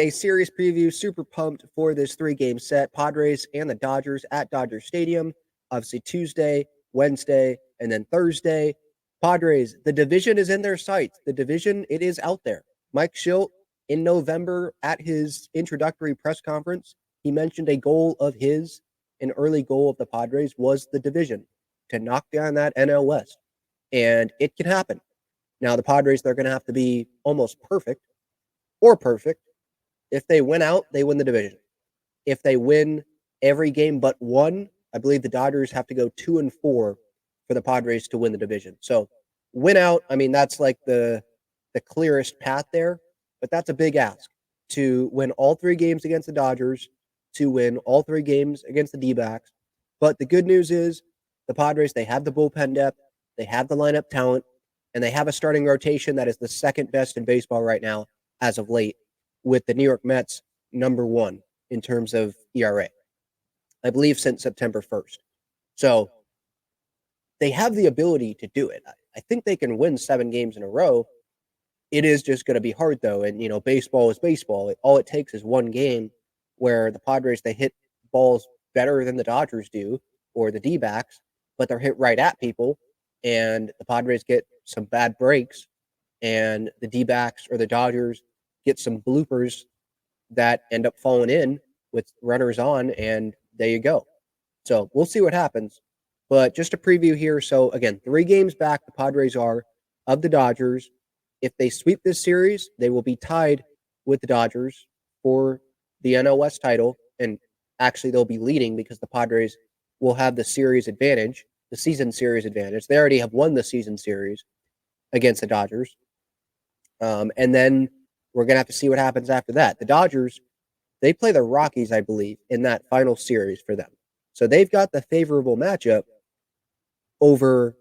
A series preview, super pumped for this 3-game set. Padres and the Dodgers at Dodger Stadium. Obviously Tuesday, Wednesday, and then Thursday. Padres, the division is in their sights. The division, it is out there. Mike Schilt, in November at his introductory press conference, he mentioned a goal of his, an early goal of the Padres was the division, to knock down that NL West. And it can happen. Now, the Padres, they're going to have to be almost perfect or perfect. If they win out, they win the division. If they win every game but one, I believe the Dodgers have to go 2-4 for the Padres to win the division. So win out, I mean, that's like the clearest path there, but that's a big ask to win all 3 games against the Dodgers, to win all 3 games against the D-backs. But the good news is the Padres, they have the bullpen depth, they have the lineup talent, and they have a starting rotation that is the second best in baseball right now as of late, with the New York Mets number 1 in terms of ERA, I believe since September 1st. So they have the ability to do it. I think they can win 7 games in a row. It is just going to be hard, though. And, baseball is baseball. All it takes is one game where the Padres, they hit balls better than the Dodgers do, or the D-backs, but they're hit right at people. And the Padres get some bad breaks, and the D-backs or the Dodgers get some bloopers that end up falling in with runners on, and there you go. So we'll see what happens. But just a preview here. So again, 3 games back the Padres are of the Dodgers. If they sweep this series, they will be tied with the Dodgers for the NL West title. And actually, they'll be leading because the Padres will have the series advantage, the season series advantage. They already have won the season series against the Dodgers. And then we're going to have to see what happens after that. The Dodgers, they play the Rockies, I believe, in that final series for them. So they've got the favorable matchup over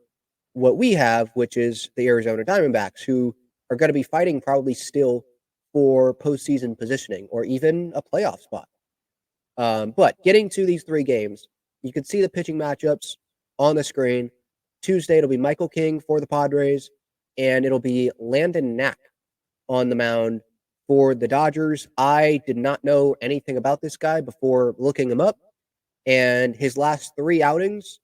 what we have, which is the Arizona Diamondbacks, who are going to be fighting probably still for postseason positioning or even a playoff spot. But getting to these 3 games, you can see the pitching matchups on the screen. Tuesday, it'll be Michael King for the Padres, and it'll be Landon Knack on the mound for the Dodgers. I did not know anything about this guy before looking him up, and his last 3 outings,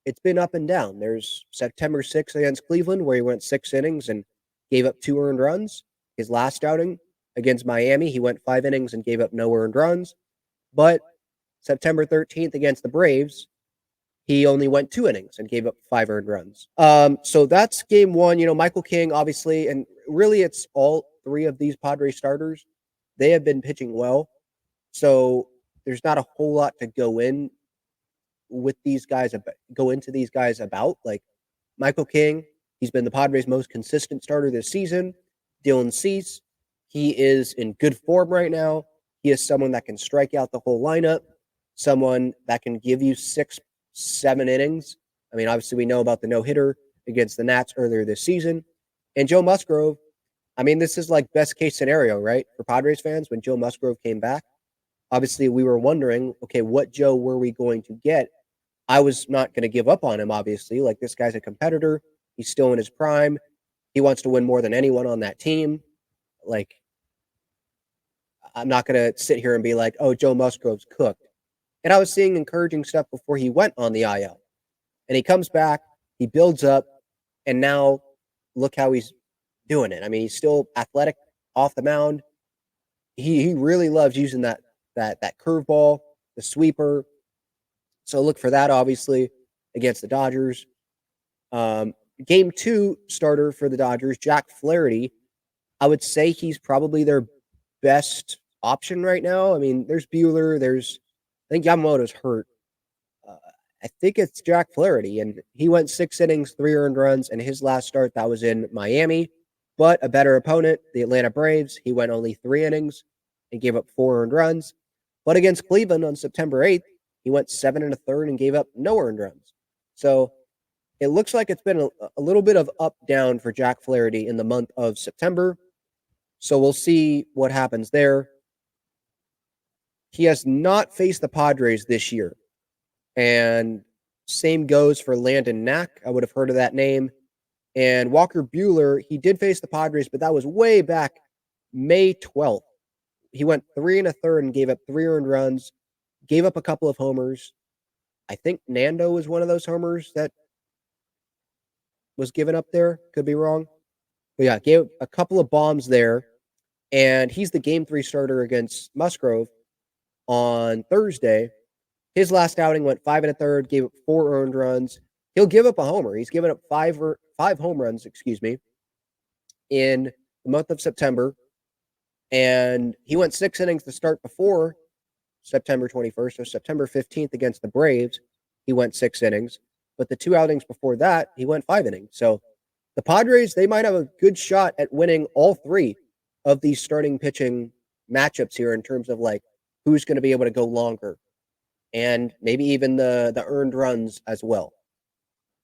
it's been up and down. There's September 6th against Cleveland, where he went 6 innings and gave up 2 earned runs. His last outing against Miami, he went 5 innings and gave up no earned runs. But September 13th against the Braves, he only went 2 innings and gave up 5 earned runs. So that's game 1. Michael King, obviously, and really it's all 3 of these Padres starters. They have been pitching well. So there's not a whole lot to go into these guys about. Like Michael King, he's been the Padres' most consistent starter this season. Dylan Cease, he is in good form right now. He is someone that can strike out the whole lineup, someone that can give you 6-7 innings. I mean, obviously we know about the no-hitter against the Nats earlier this season. And Joe Musgrove, I mean, this is like best case scenario, right? For Padres fans, when Joe Musgrove came back, obviously we were wondering, okay, what Joe were we going to get? I was not going to give up on him, obviously. Like, this guy's a competitor. He's still in his prime. He wants to win more than anyone on that team. Like, I'm not going to sit here and be like, oh, Joe Musgrove's cooked. And I was seeing encouraging stuff before he went on the IL. And he comes back, he builds up, and now look how he's doing it. I mean, he's still athletic off the mound. He really loves using that curveball, the sweeper. So look for that, obviously, against the Dodgers. Game 2 starter for the Dodgers, Jack Flaherty. I would say he's probably their best option right now. I mean, there's Buehler, I think Yamamoto's hurt. I think it's Jack Flaherty, and he went 6 innings, 3 earned runs, and his last start, that was in Miami. But a better opponent, the Atlanta Braves, he went only 3 innings and gave up 4 earned runs. But against Cleveland on September 8th, he went 7 1/3 and gave up no earned runs. So it looks like it's been a little bit of up-down for Jack Flaherty in the month of September. So we'll see what happens there. He has not faced the Padres this year. And same goes for Landon Knack. I would have heard of that name. And Walker Buehler, he did face the Padres, but that was way back May 12th. he went 3 1/3 and gave up 3 earned runs, gave up a couple of homers. I think Nando was one of those homers that was given up there. Could be wrong. But yeah, gave a couple of bombs there. And he's the game 3 starter against Musgrove on Thursday. His last outing went 5 1/3, gave up 4 earned runs. He'll give up a homer. He's given up five home runs, in the month of September. And he went 6 innings to start before September 21st, so September 15th against the Braves. He went 6 innings. But the 2 outings before that, he went 5 innings. So the Padres, they might have a good shot at winning all 3 of these starting pitching matchups here in terms of like who's going to be able to go longer and maybe even the earned runs as well.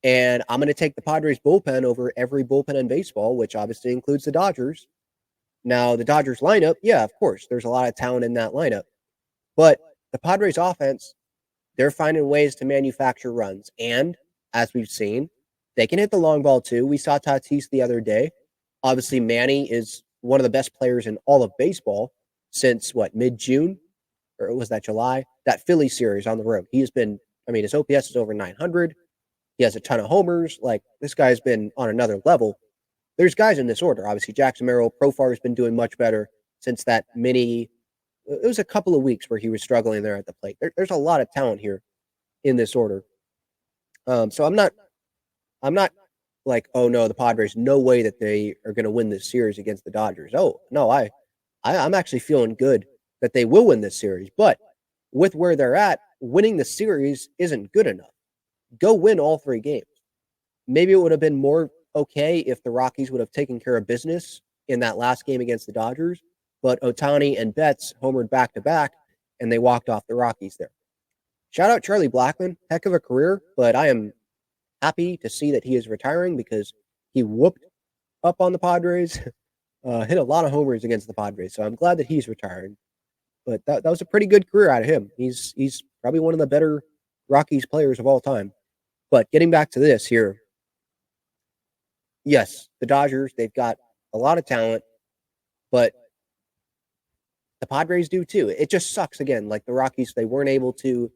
And I'm going to take the Padres bullpen over every bullpen in baseball, which obviously includes the Dodgers. Now, the Dodgers lineup, yeah, of course, there's a lot of talent in that lineup. But the Padres offense, they're finding ways to manufacture runs. And as we've seen, they can hit the long ball too. We saw Tatis the other day. Obviously, Manny is one of the best players in all of baseball since mid-June? Or was that July? That Philly series on the road. He has been, his OPS is over 900. He has a ton of homers. Like, this guy's been on another level. There's guys in this order. Obviously, Jackson Merrill, Profar has been doing much better since that it was a couple of weeks where he was struggling there at the plate. There's a lot of talent here in this order. So I'm not like, oh no, the Padres, no way that they are going to win this series against the Dodgers. Oh no, I'm actually feeling good that they will win this series. But with where they're at, winning the series isn't good enough. Go win all 3 games. Maybe it would have been more okay if the Rockies would have taken care of business in that last game against the Dodgers, but Ohtani and Betts homered back-to-back, and they walked off the Rockies there. Shout out Charlie Blackmon, heck of a career, but I am happy to see that he is retiring because he whooped up on the Padres, hit a lot of homers against the Padres, so I'm glad that he's retiring. But that was a pretty good career out of him. He's probably one of the better Rockies players of all time. But getting back to this here, yes, the Dodgers, they've got a lot of talent, but the Padres do too. It just sucks again. Like the Rockies, they weren't able to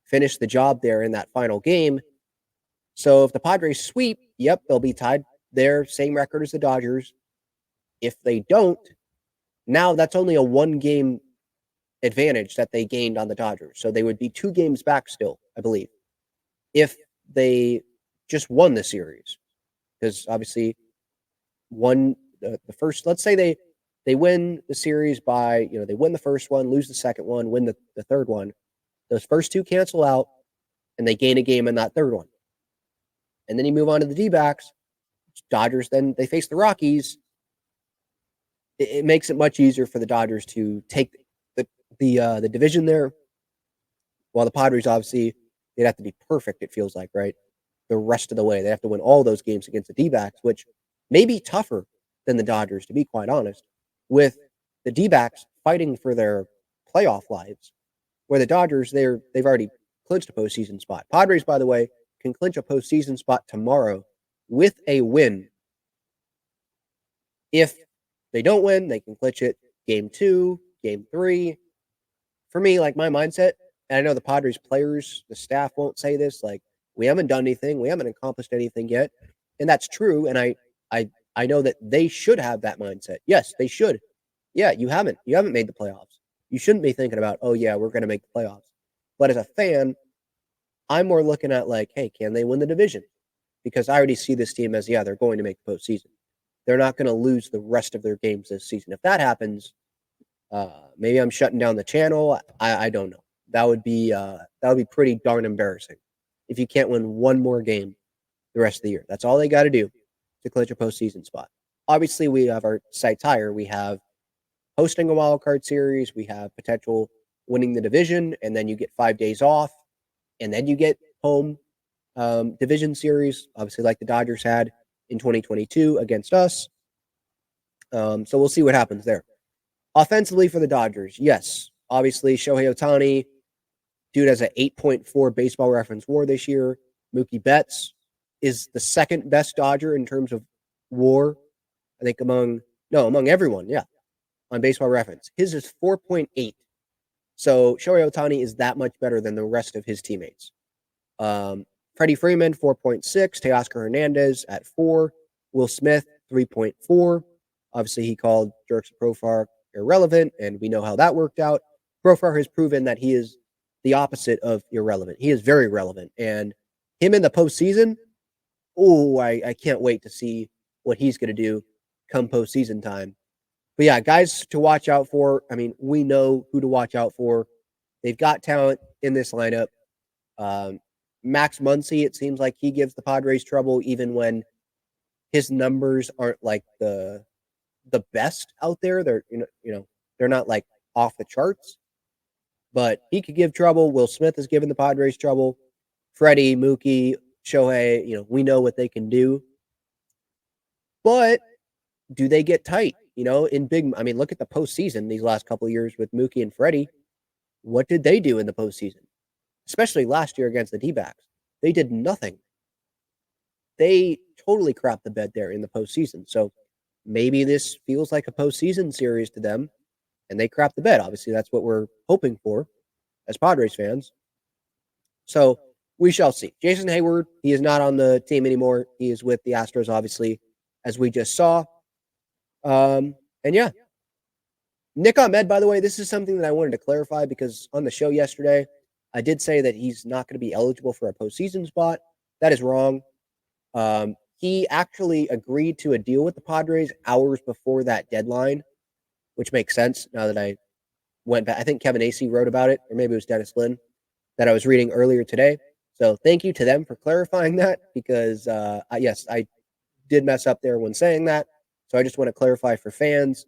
finish the job there in that final game. So if the Padres sweep, yep, they'll be tied there, same record as the Dodgers. If they don't, now that's only a 1-game advantage that they gained on the Dodgers. So they would be 2 games back still, I believe, if they just won the series. Because obviously, the first, let's say they win the series by, they win the first one, lose the second one, win the third one. Those first 2 cancel out, and they gain a game in that third one. And then you move on to the D-backs. Dodgers, then they face the Rockies. It makes it much easier for the Dodgers to take the division there. While the Padres, obviously, they'd have to be perfect, it feels like, right? The rest of the way. They have to win all those games against the D-backs, which may be tougher than the Dodgers, to be quite honest, with the D-backs fighting for their playoff lives, where the Dodgers, they've already clinched a postseason spot. Padres, by the way, can clinch a postseason spot tomorrow with a win. If they don't win, they can clinch it game 2, game 3. For me, like my mindset, and I know the Padres players, the staff won't say this, like, we haven't done anything, we haven't accomplished anything yet. And that's true. And I know that they should have that mindset. Yes, they should. Yeah, you haven't made the playoffs. You shouldn't be thinking about, oh yeah, we're going to make the playoffs. But as a fan, I'm more looking at like, hey, can they win the division? Because I already see this team as, yeah, they're going to make the postseason. They're not going to lose the rest of their games this season. If that happens, maybe I'm shutting down the channel. I don't know. That would be pretty darn embarrassing if you can't win one more game the rest of the year. That's all they got to do to clinch a postseason spot. Obviously, we have our sights higher. We have hosting a wild card series. We have potential winning the division, and then you get 5 days off, and then you get home division series, obviously like the Dodgers had in 2022 against us. So we'll see what happens there. Offensively for the Dodgers, yes, obviously Shohei Ohtani, dude has an 8.4 baseball reference WAR this year. Mookie Betts is the second best Dodger in terms of WAR, I think among everyone, yeah. on Baseball Reference. His is 4.8. So Shohei Ohtani is that much better than the rest of his teammates. Freddie Freeman, 4.6. Teoscar Hernandez at 4. Will Smith, 3.4. Obviously, he called Jurickson Profar irrelevant, and we know how that worked out. Profar has proven that he is the opposite of irrelevant. He is very relevant. And him in the postseason, I can't wait to see what he's going to do come postseason time. But yeah, guys to watch out for. I mean, we know who to watch out for. They've got talent in this lineup. Max Muncy, it seems like he gives the Padres trouble even when his numbers aren't like the best out there. They're they're not like off the charts, but he could give trouble. Will Smith has given the Padres trouble. Freddie, Mookie, Shohei, we know what they can do. But do they get tight? Look at the postseason these last couple of years with Mookie and Freddie. What did they do in the postseason? Especially last year against the D-backs. They did nothing. They totally crapped the bed there in the postseason. So maybe this feels like a postseason series to them, and they crap the bed. Obviously, that's what we're hoping for as Padres fans. So we shall see. Jason Hayward, he is not on the team anymore. He is with the Astros, obviously, as we just saw. And yeah. Nick Ahmed, by the way, this is something that I wanted to clarify because on the show yesterday, I did say that he's not going to be eligible for a postseason spot. That is wrong. He actually agreed to a deal with the Padres hours before that deadline, which makes sense now that I went back. I think Kevin Acee wrote about it, or maybe it was Dennis Lynn that I was reading earlier today. So thank you to them for clarifying that because, yes, I did mess up there when saying that. So I just want to clarify for fans.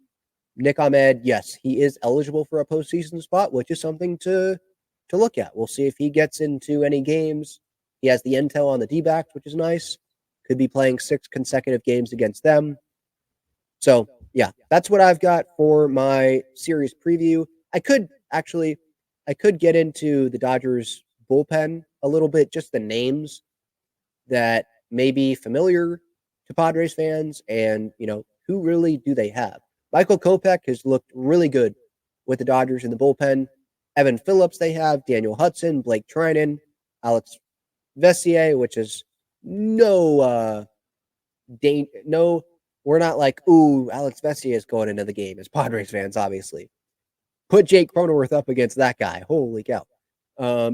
Nick Ahmed, yes, he is eligible for a postseason spot, which is something to look at. We'll see if he gets into any games. He has the intel on the D-backs, which is nice. Could be playing 6 consecutive games against them. So, yeah, that's what I've got for my series preview. I could get into the Dodgers bullpen a little bit, just the names that may be familiar to Padres fans and, who really do they have? Michael Kopech has looked really good with the Dodgers in the bullpen. Evan Phillips they have, Daniel Hudson, Blake Trinan, Alex Vessier, which is we're not like, ooh, Alex Vessier is going into the game as Padres fans, obviously. Put Jake Cronenworth up against that guy. Holy cow.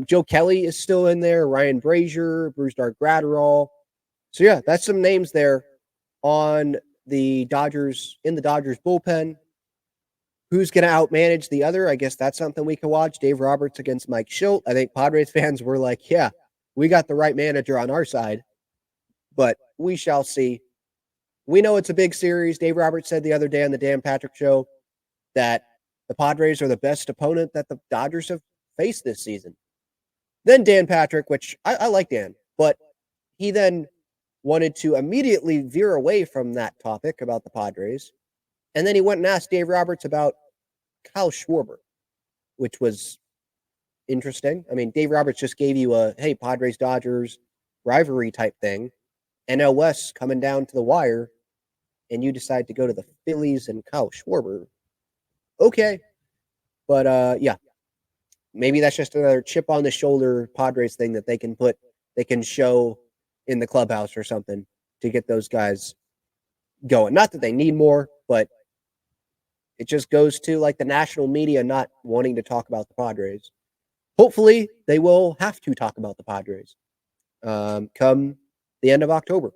Joe Kelly is still in there, Ryan Brazier, Brusdar Graterol. So yeah, that's some names there on the Dodgers, in the Dodgers bullpen. Who's going to outmanage the other? I guess that's something we can watch. Dave Roberts against Mike Schilt. I think Padres fans were like, yeah, we got the right manager on our side. But we shall see. We know it's a big series. Dave Roberts said the other day on the Dan Patrick Show that the Padres are the best opponent that the Dodgers have faced this season. Then Dan Patrick, which I like Dan, but he then wanted to immediately veer away from that topic about the Padres. And then he went and asked Dave Roberts about Kyle Schwarber, which was interesting. I mean, Dave Roberts just gave you a, hey, Padres-Dodgers rivalry type thing. NL West coming down to the wire, and you decide to go to the Phillies and Kyle Schwarber. Okay. But, yeah, maybe that's just another chip on the shoulder Padres thing that they can show in the clubhouse or something to get those guys going. Not that they need more, but it just goes to like the national media not wanting to talk about the Padres. Hopefully they will have to talk about the Padres come the end of October.